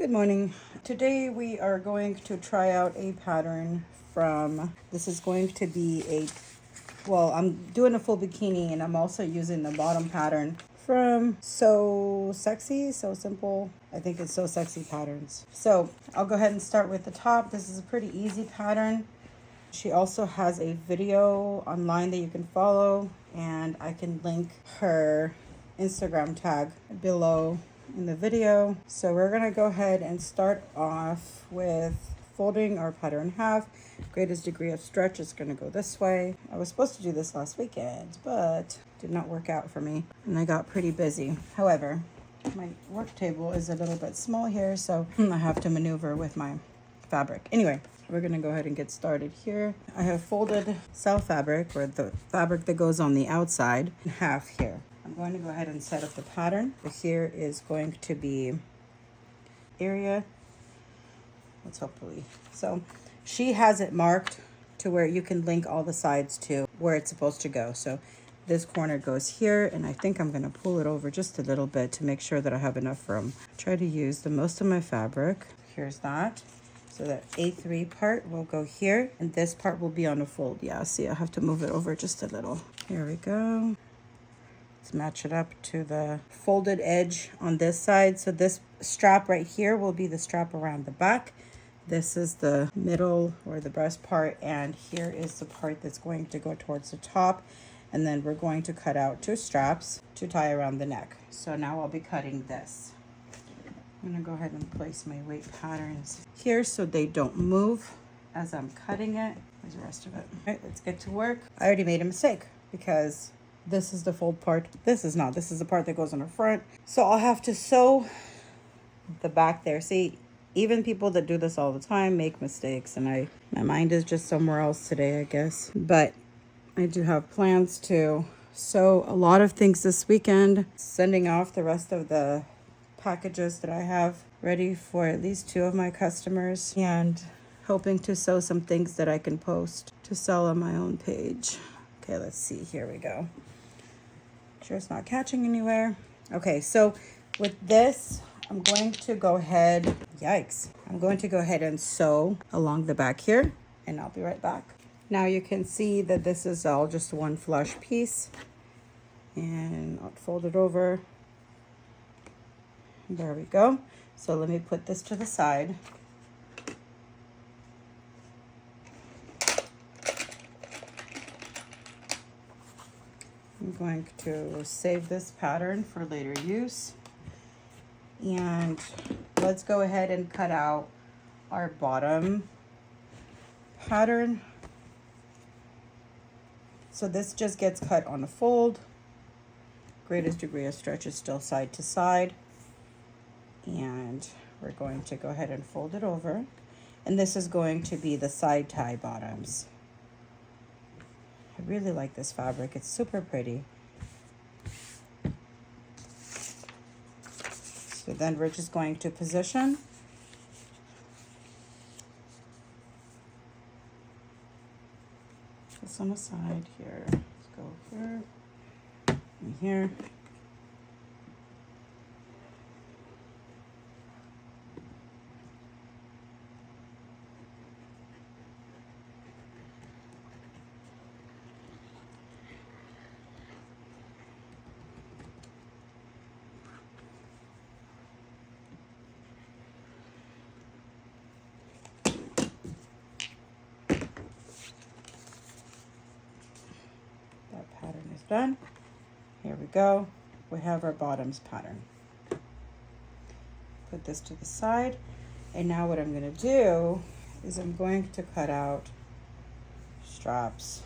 Good morning. Today we are going to try out a pattern from, this is going to be I'm doing a full bikini and I'm also using the bottom pattern from So Sexy, So Simple. I think it's So Sexy Patterns. So I'll go ahead and start with the top. This is a pretty easy pattern. She also has a video online that you can follow, and I can link her Instagram tag below in the video. So we're gonna go ahead and start off with folding our pattern in half. Greatest degree of stretch is gonna go this way. I was supposed to do this last weekend, but did not work out for me and I got pretty busy. However, my work table is a little bit small here, so I have to maneuver with my fabric. Anyway, we're gonna go ahead and get started here. I have folded cell fabric, or the fabric that goes on the outside, in half here. I'm going to go ahead and set up the pattern. Here is going to be area. Let's hopefully. So she has it marked to where you can link all the sides to where it's supposed to go. So this corner goes here, and I think I'm going to pull it over just a little bit to make sure that I have enough room. Try to use the most of my fabric. Here's that. So that A3 part will go here, and this part will be on a fold. Yeah, see, I have to move it over just a little. Here we go. Let's match it up to the folded edge on this side. So this strap right here will be the strap around the back. This is the middle or the breast part, and here is the part that's going to go towards the top. And then we're going to cut out 2 straps to tie around the neck. So now I'll be cutting this. I'm gonna go ahead and place my weight patterns here so they don't move as I'm cutting it. There's the rest of it. All right, let's get to work. I already made a mistake because this is the fold part. This is not. This is the part that goes on the front. So I'll have to sew the back there. See, even people that do this all the time make mistakes, and my mind is just somewhere else today, I guess. But I do have plans to sew a lot of things this weekend, sending off the rest of the packages that I have ready for at least 2 of my customers, and hoping to sew some things that I can post to sell on my own page. Okay, let's see. Here we go. Sure it's not catching anywhere. Okay, so with this, I'm going to go ahead, I'm going to go ahead and sew along the back here, and I'll be right back. Now you can see that this is all just one flush piece, and I'll fold it over. There we go. So let me put this to the side. I'm going to save this pattern for later use. And let's go ahead and cut out our bottom pattern. So this just gets cut on a fold. Greatest degree of stretch is still side to side. And we're going to go ahead and fold it over. And this is going to be the side tie bottoms. I really like this fabric. It's super pretty. So then we're just going to position. This on the side here. Let's go here and here. Pattern is done. Here we go. We have our bottoms pattern. Put this to the side. And now what I'm going to do is I'm going to cut out straps.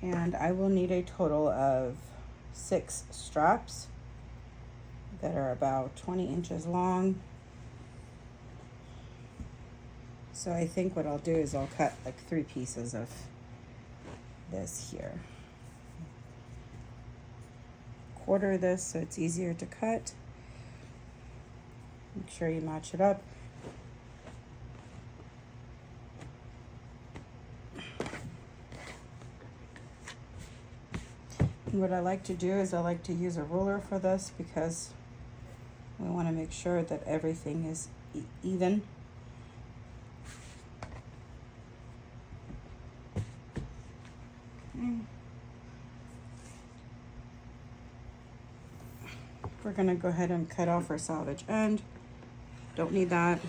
And I will need a total of 6 straps that are about 20 inches long. So I think what I'll do is I'll cut like 3 pieces of this here. Quarter this so it's easier to cut. Make sure you match it up. And what I like to do is I like to use a ruler for this because We want to make sure that everything is even. We're going to go ahead and cut off our selvage end. Don't need that.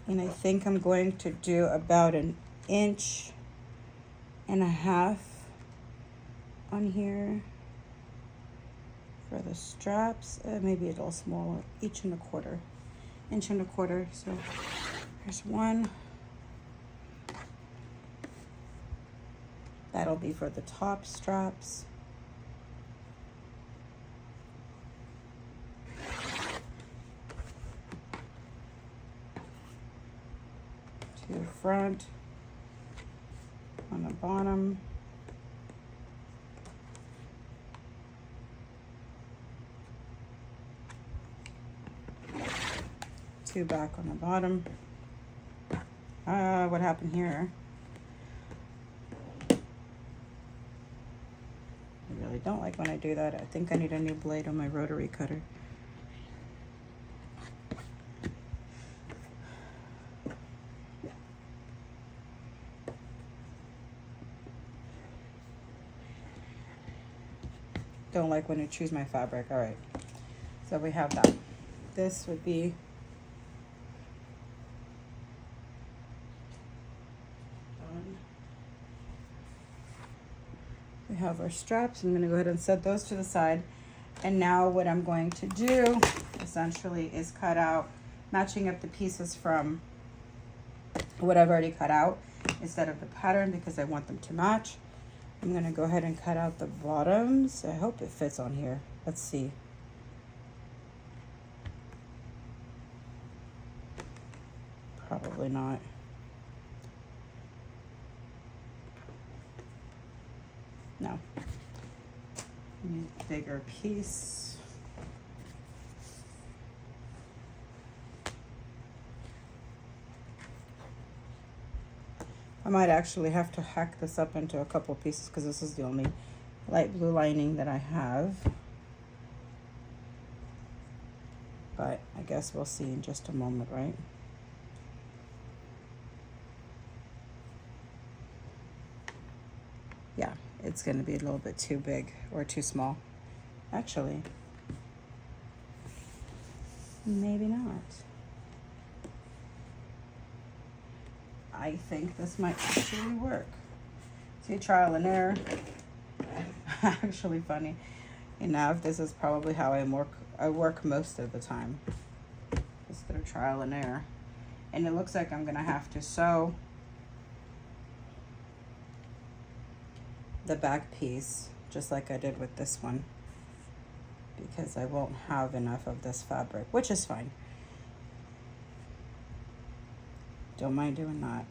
And I think I'm going to do about 1.5 inches on here for the straps. Maybe a little smaller, 1.25 inches. So there's one. That'll be for the top straps. To front on the bottom. Two back on the bottom. What happened here? I really don't like when I do that. I think I need a new blade on my rotary cutter. Don't like when I choose my fabric. All right, so we have that. This would be done. We have our straps. I'm going to go ahead and set those to the side. And now what I'm going to do essentially is cut out, matching up the pieces from what I've already cut out instead of the pattern because I want them to match. I'm going to go ahead and cut out the bottoms. I hope it fits on here. Let's see. Probably not. No. Need a bigger piece. I might actually have to hack this up into a couple pieces because this is the only light blue lining that I have. But I guess we'll see in just a moment, right? Yeah, it's going to be a little bit too big or too small. Actually, maybe not. I think this might actually work. See, trial and error. Actually funny enough, this is probably how I work most of the time. Just through trial and error. And it looks like I'm gonna have to sew the back piece just like I did with this one because I won't have enough of this fabric, which is fine. Don't mind doing that.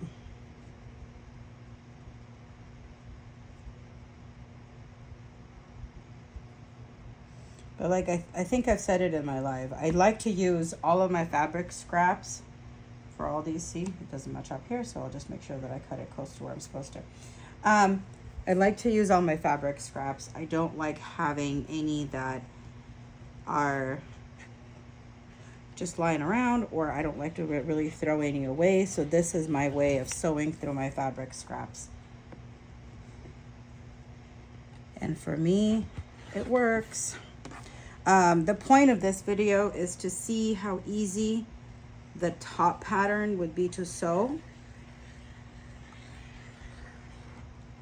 But like I think I've said it in my live, I like to use all of my fabric scraps for all these. See, it doesn't match up here, so I'll just make sure that I cut it close to where I'm supposed to. I like to use all my fabric scraps. I don't like having any that are just lying around, or I don't like to really throw any away. So this is my way of sewing through my fabric scraps. And for me, it works. The point of this video is to see how easy the top pattern would be to sew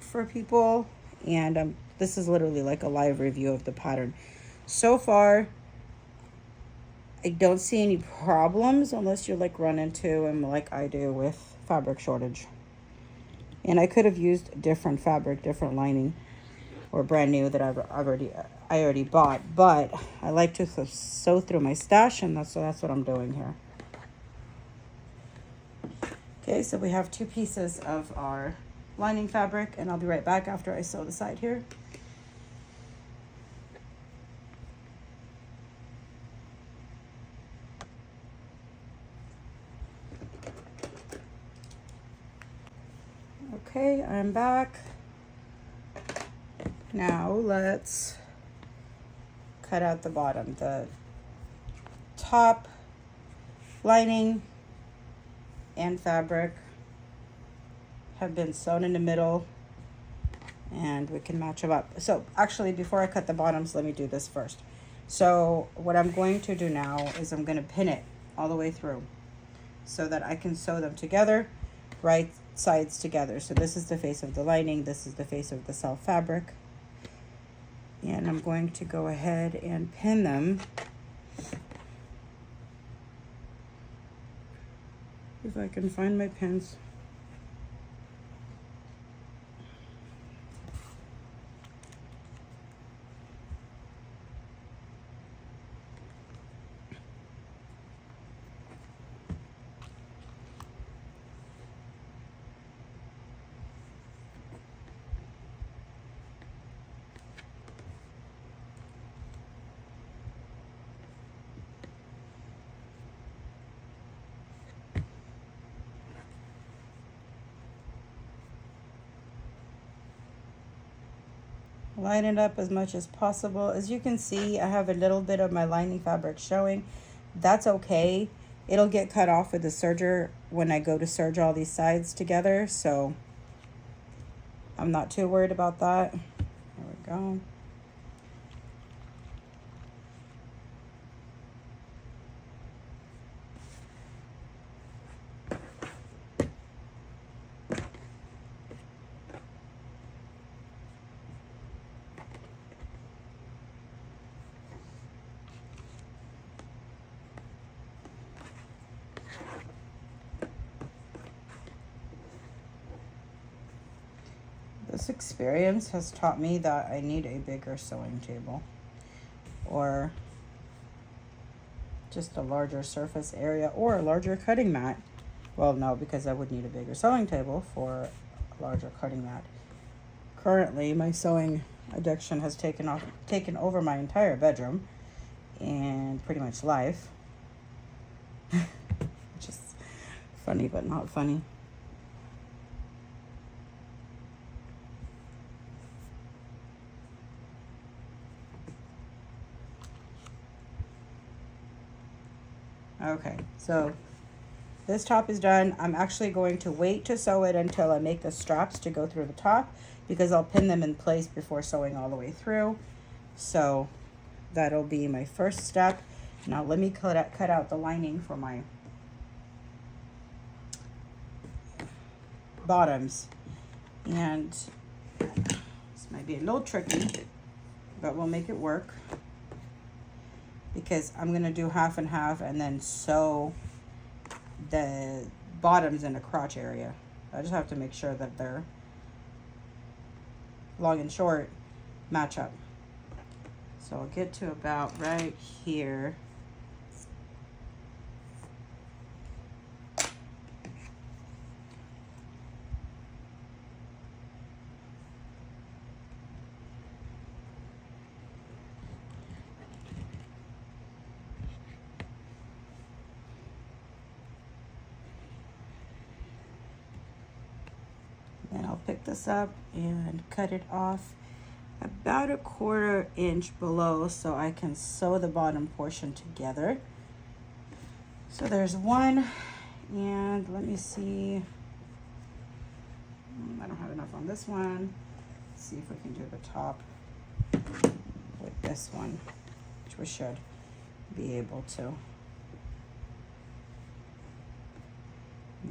for people. And this is literally like a live review of the pattern. So far, I don't see any problems unless you like run into them like I do with fabric shortage. And I could have used different fabric, different lining, or brand new that I already bought. But I like to sew through my stash, and that's what I'm doing here. Okay, so we have 2 pieces of our lining fabric, and I'll be right back after I sew the side here. Okay, I'm back. Now let's cut out the bottom. The top lining and fabric have been sewn in the middle, and we can match them up. So actually, before I cut the bottoms, let me do this first. So what I'm going to do now is I'm going to pin it all the way through so that I can sew them together, right sides together. So this is the face of the lining, this is the face of the self fabric, and I'm going to go ahead and pin them. If I can find my pins. Line it up as much as possible. As you can see, I have a little bit of my lining fabric showing. That's okay. It'll get cut off with the serger when I go to serge all these sides together, so I'm not too worried about that. There we go. This experience has taught me that I need a bigger sewing table or just a larger surface area or a larger cutting mat. Well, no, because I would need a bigger sewing table for a larger cutting mat. Currently, my sewing addiction has taken over my entire bedroom and pretty much life. Which is funny but not funny. Okay, so this top is done. I'm actually going to wait to sew it until I make the straps to go through the top, because I'll pin them in place before sewing all the way through. So that'll be my first step. Now let me cut out the lining for my bottoms. And this might be a little tricky, but we'll make it work, because I'm going to do half and half and then sew the bottoms in the crotch area. I just have to make sure that they're long and short match up. So I'll get to about right here. Then I'll pick this up and cut it off about a 1/4 inch below so I can sew the bottom portion together. So there's one, and let me see. I don't have enough on this one. Let's see if we can do the top with this one, which we should be able to.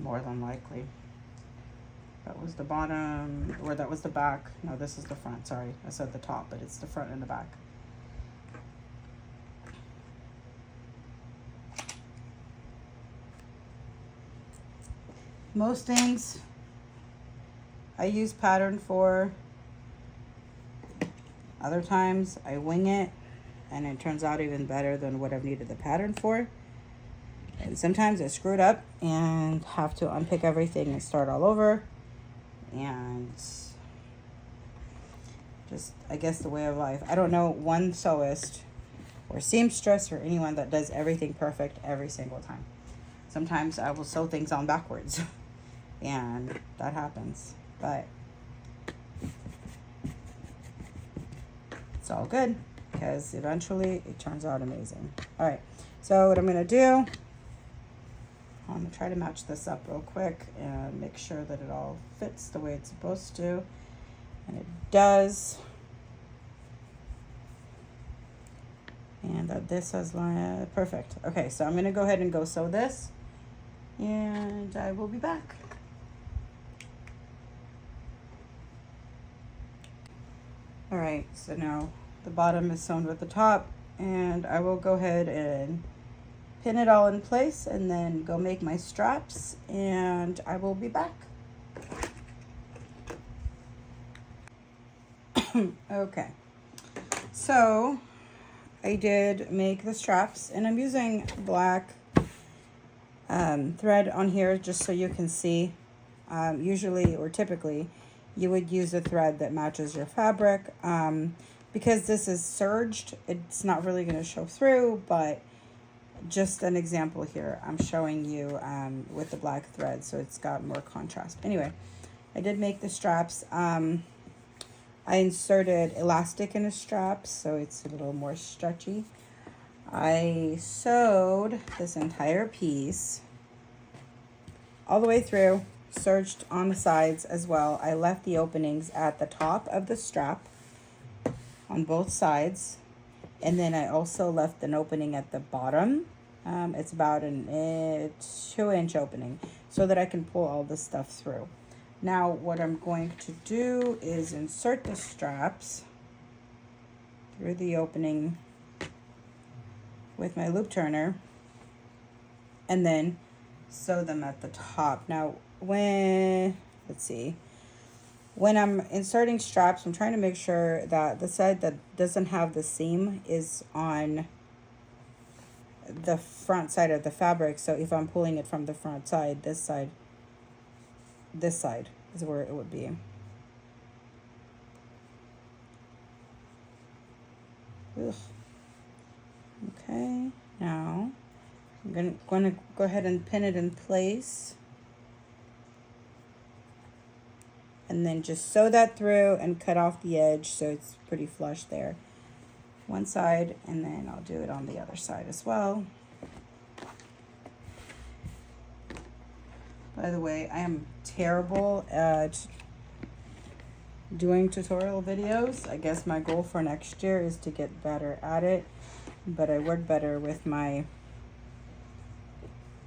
More than likely. That was the bottom, or that was the back. No, this is the front. Sorry, I said the top, but it's the front and the back. Most things I use pattern for. Other times I wing it, and it turns out even better than what I've needed the pattern for. And sometimes I screw it up and have to unpick everything and start all over. And just, I guess, the way of life. I don't know one sewist or seamstress or anyone that does everything perfect every single time. Sometimes I will sew things on backwards and that happens, but it's all good because eventually it turns out amazing. All right, so what I'm gonna do, I'm gonna try to match this up real quick and make sure that it all fits the way it's supposed to, and it does. And that this has like perfect. Okay, so I'm gonna go ahead and go sew this, and I will be back. All right, so now the bottom is sewn with the top, and I will go ahead and pin it all in place and then go make my straps, and I will be back. Okay, so I did make the straps, and I'm using black thread on here just so you can see. Usually or typically you would use a thread that matches your fabric. Because this is serged, it's not really going to show through, but just an example here, I'm showing you with the black thread, so it's got more contrast. Anyway, I did make the straps. I inserted elastic in the straps, so it's a little more stretchy. I sewed this entire piece all the way through, serged on the sides as well. I left the openings at the top of the strap on both sides, and then I also left an opening at the bottom. It's about a 2-inch opening so that I can pull all this stuff through. Now what I'm going to do is insert the straps through the opening with my loop turner and then sew them at the top. Now when I'm inserting straps, I'm trying to make sure that the side that doesn't have the seam is on the front side of the fabric. So if I'm pulling it from the front side, this side is where it would be. Ugh. Okay, now I'm gonna go ahead and pin it in place, and then just sew that through and cut off the edge so it's pretty flush there. One side, and then I'll do it on the other side as well. By the way, I am terrible at doing tutorial videos. I guess my goal for next year is to get better at it, but I work better with my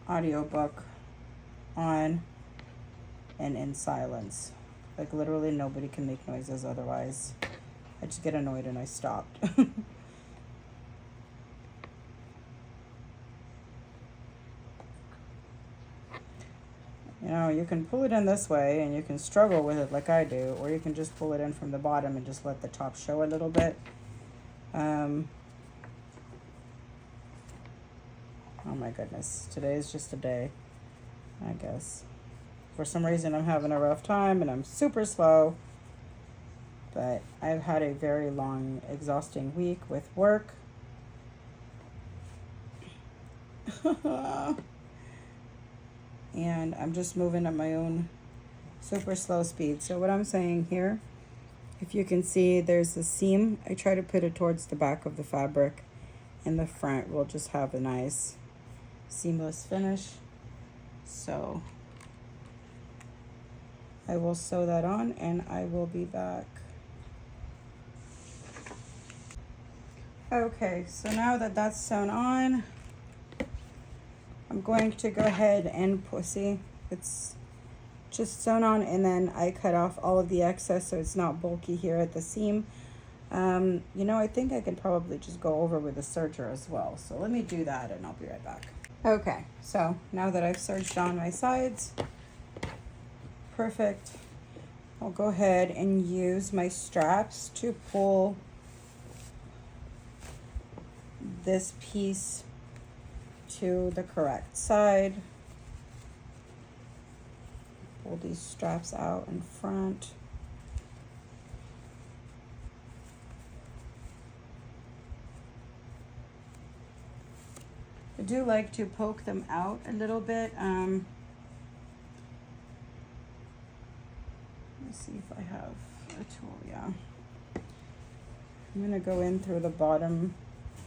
audiobook on and in silence. Like literally nobody can make noises otherwise. I just get annoyed and I stopped. You know, you can pull it in this way and you can struggle with it like I do, or you can just pull it in from the bottom and just let the top show a little bit. Oh my goodness, today is just a day, I guess. For some reason I'm having a rough time and I'm super slow, but I've had a very long, exhausting week with work. And I'm just moving at my own super slow speed. So what I'm saying here, if you can see, there's a seam. I try to put it towards the back of the fabric, and the front will just have a nice seamless finish. So I will sew that on and I will be back. Okay, so now that that's sewn on, I'm going to go ahead and see, it's just sewn on, and then I cut off all of the excess so it's not bulky here at the seam. You know, I think I can probably just go over with a serger as well. So let me do that and I'll be right back. Okay, so now that I've serged on my sides, perfect. I'll go ahead and use my straps to pull this piece to the correct side. Pull these straps out in front. I do like to poke them out a little bit. Let's see if I have a tool, yeah. I'm gonna go in through the bottom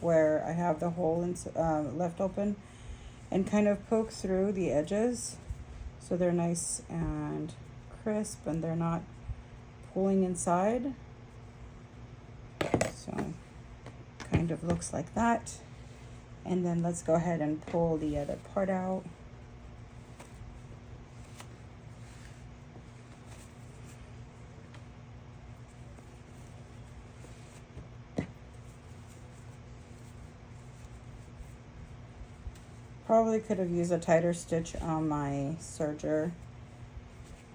where I have the hole left open and kind of poke through the edges so they're nice and crisp and they're not pulling inside. So kind of looks like that. And then let's go ahead and pull the other part out. Probably could have used a tighter stitch on my serger,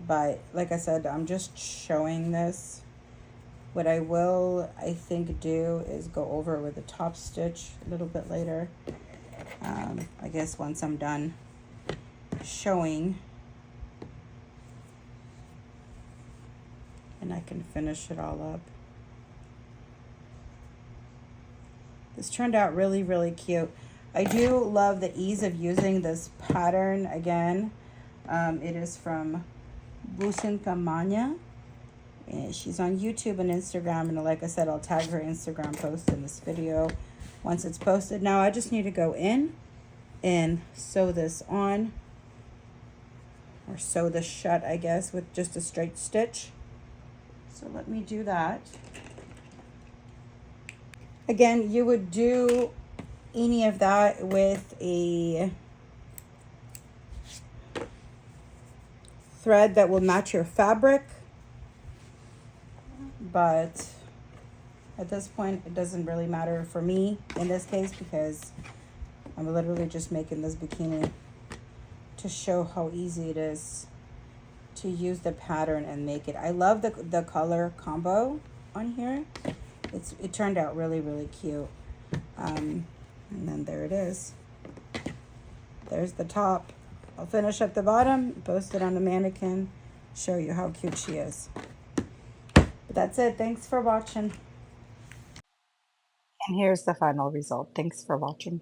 but like I said, I'm just showing this. What I will, I think, do is go over with a top stitch a little bit later. I guess once I'm done showing, and I can finish it all up. This turned out really, really cute. I do love the ease of using this pattern again. It is from Businka Manya. She's on YouTube and Instagram, and like I said, I'll tag her Instagram post in this video once it's posted. Now I just need to go in and sew this on, or sew this shut, I guess, with just a straight stitch. So let me do that. Again, you would do any of that with a thread that will match your fabric, but at this point it doesn't really matter for me in this case, because I'm literally just making this bikini to show how easy it is to use the pattern and make it. I love the color combo on here. It turned out really, really cute. And then there it is. There's the top. I'll finish up the bottom, post it on the mannequin, show you how cute she is. But that's it. Thanks for watching. And here's the final result. Thanks for watching.